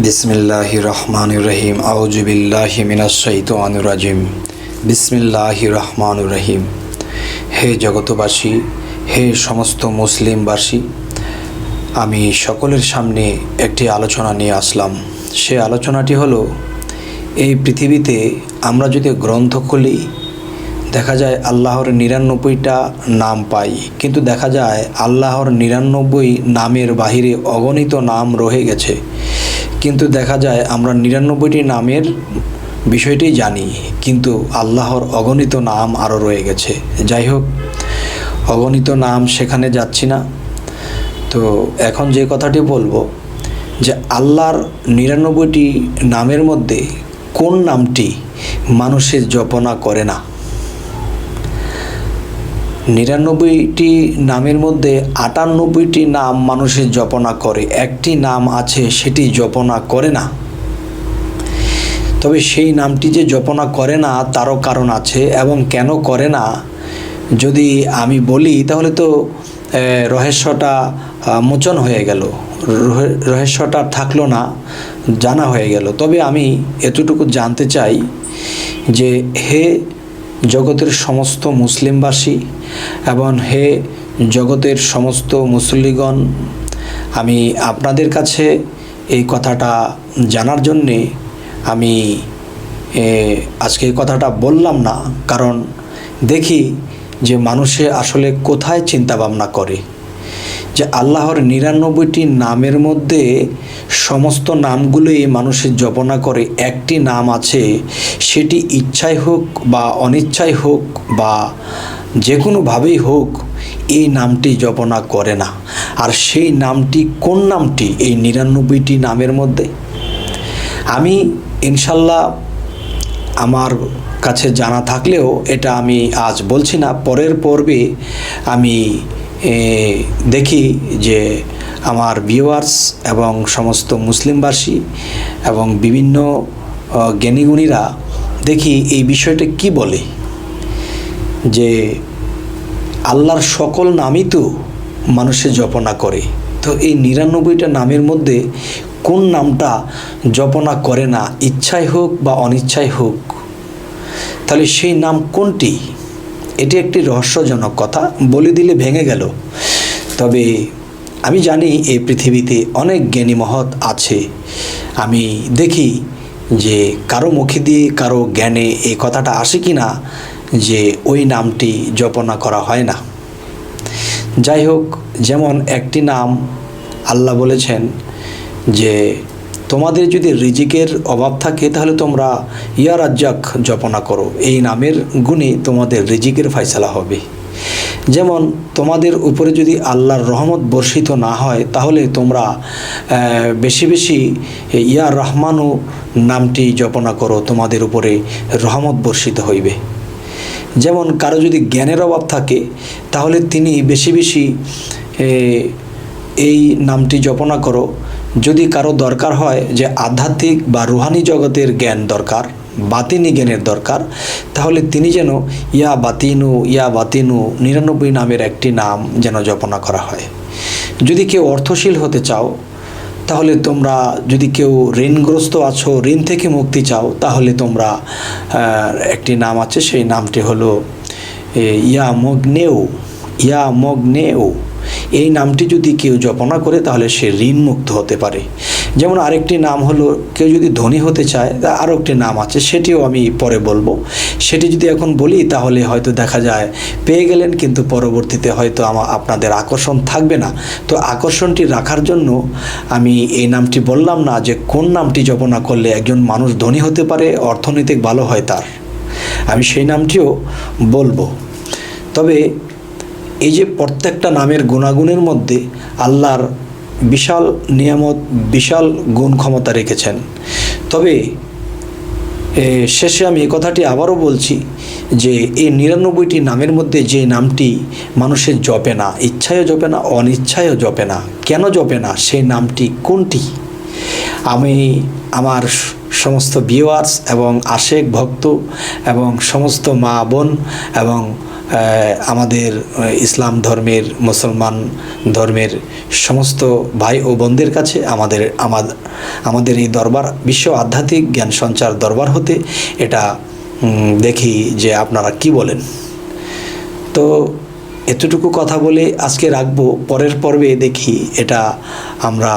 বিসমিল্লাহির রহমানির রহিম আউযু বিল্লাহি মিনাশ শাইতানির রাজিম। বিসমিল্লাহির রহমানির রহিম। হে জগতবাসী, হে সমস্ত মুসলিমবাসী, আমি সকলের সামনে একটি আলোচনা নিয়ে আসলাম। সে আলোচনাটি হলো, এই পৃথিবীতে আমরা যদি গ্রন্থ খুলি দেখা যায় আল্লাহর ৯৯টা নাম পাই, কিন্তু দেখা যায় আল্লাহর ৯৯ নামের বাহিরে অগণিত নাম রয়ে গেছে। কিন্তু দেখা যায় আমরা ৯৯টি নামের বিষয়টি জানি, কিন্তু আল্লাহর অগণিত নাম আরও রয়ে গেছে। যাই হোক, অগণিত নাম সেখানে যাচ্ছি না। তো এখন যে কথাটি বলবো যে আল্লাহর ৯৯টি নামের মধ্যে কোন নামটি মানুষের জপনা করে না? ৯৯টি নামের মধ্যে ৯৮টি নাম মানুষের জপনা করে, একটি নাম আছে সেটি জপনা করে না। তবে সেই নামটি যে জপনা করে না তারও কারণ আছে, এবং কেন করে না যদি আমি বলি তাহলে তো রহস্যটা মোচন হয়ে গেল, রহস্যটা থাকলো না, জানা হয়ে গেল। তবে আমি এতটুকু জানতে চাই যে হে জগতের সমস্ত মুসলিমবাসী এবং হে জগতের সমস্ত মুসল্লিগণ, আমি আপনাদের কাছে এই কথাটা জানার জন্যে আমি আজকে এই কথাটা বললাম না, কারণ দেখি যে মানুষে আসলে কোথায় চিন্তা ভাবনা করে যে আল্লাহর ৯৯টি নামের মধ্যে সমস্ত নামগুলোই মানুষের জপনা করে, একটি নাম আছে সেটি ইচ্ছাই হোক বা অনিচ্ছাই হোক বা যে কোনোভাবেই হোক এই নামটি জপনা করে না। আর সেই নামটি কোন নামটি এই ৯৯টি নামের মধ্যে? আমি ইনশাল্লাহ আমার কাছে জানা থাকলেও এটা আমি আজ বলছি না, পরের পর্বে আমি দেখি যে আমার ভিউয়ার্স এবং সমস্ত মুসলিমবাসী এবং বিভিন্ন জ্ঞানীগুণীরা দেখি এই বিষয়টা কি বলে, যে আল্লাহর সকল নামই তো মানুষের জপনা করে, তো এই ৯৯টা নামের মধ্যে কোন নামটা জপনা করে না, ইচ্ছাই হোক বা অনিচ্ছাই হোক? তাহলে সেই নাম কোনটি? এটি একটি রহস্যজনক কথা, বলে দিলে ভেঙে গেল। তবে আমি জানি এই পৃথিবীতে অনেক জ্ঞানী মহৎ আছে, আমি দেখি যে কারো মুখে দিয়ে কারো জ্ঞানে এই কথাটা আসে কি না যে ওই নামটি জপনা করা হয় না। যাই হোক, যেমন একটি নাম আল্লাহ বলেছেন যে তোমাদের যদি রিজিকের অভাব থাকে তাহলে তোমরা ইয়া রাজ্জাক জপনা করো, এই নামের গুণে তোমাদের রিজিকের ফয়সালা হবে। যেমন তোমাদের উপরে যদি আল্লাহর রহমত বর্ষিত না হয় তাহলে তোমরা বেশি বেশি ইয়া রহমানু নামটি জপনা করো, তোমাদের উপরে রহমত বর্ষিত হইবে। যেমন কারো যদি জ্ঞানের অভাব থাকে তাহলে তিনি বেশি বেশি এই নামটি জপনা করো। যদি কারো দরকার হয় যে আধ্যাত্মিক বা রুহানি জগতের জ্ঞান দরকার, বাতিনি জ্ঞানের দরকার, তাহলে তিনি যেন ইয়া বাতিনু ৯৯ নামের একটি নাম যেন জপনা করা হয়। যদি কেউ অর্থশীল হতে চাও তাহলে তোমরা, যদি কেউ ঋণগ্রস্ত আছো, ঋণ থেকে মুক্তি চাও, তাহলে তোমরা একটি নাম আছে, সেই নামটি হলো ইয়া মগ্নেউ। এই নামটি যদি কেউ জপনা করে তাহলে সে ঋণ মুক্ত হতে পারে। যেমন আরেকটি নাম হলো, কেউ যদি ধনী হতে চায়, আরও একটি নাম আছে, সেটিও আমি পরে বলবো। সেটি যদি এখন বলি তাহলে হয়তো দেখা যায় পেয়ে গেলেন, কিন্তু পরবর্তীতে হয়তো আপনাদের আকর্ষণ থাকবে না। তো আকর্ষণটি রাখার জন্য আমি এই নামটি বললাম না যে কোন নামটি জপনা করলে একজন মানুষ ধনী হতে পারে, অর্থনৈতিক ভালো হয় তার, আমি সেই নামটিও বলবো। তবে এই যে প্রত্যেকটা নামের গুণাগুণের মধ্যে আল্লাহর বিশাল নিয়ামত, বিশাল গুণ ক্ষমতা রেখেছেন। তবে শেষে আমি এই কথাটি আবারও বলছি যে এই ৯৯টি নামের মধ্যে যে নামটি মানুষের জপে না, ইচ্ছায়ও জপে না, অনিচ্ছায়ও জপে না, কেন জপে না, সেই নামটি কোনটি? আমি আমার সমস্ত ভিউয়ার্স এবং আশেক ভক্ত এবং সমস্ত মা বোন এবং আমাদের ইসলাম ধর্মের, মুসলমান ধর্মের সমস্ত ভাই ও বোনদের কাছে আমাদের এই দরবার বিশ্ব আধ্যাত্মিক জ্ঞান সঞ্চার দরবার হতে এটা দেখি যে আপনারা কি বলেন। তো এতটুকু কথা বলে আজকে রাখবো, পরের পর্বে দেখি এটা আমরা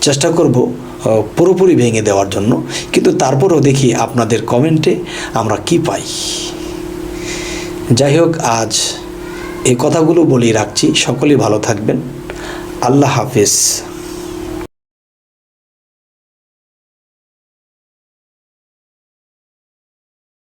চেষ্টা করব পুরোপুরি ভেঙে দেওয়ার জন্য, কিন্তু তারপরও দেখি আপনাদের কমেন্টে আমরা কি পাই। যাই হোক, আজ এই কথাগুলো বলেই রাখছি। সকলেই ভালো থাকবেন। আল্লাহ হাফেজ।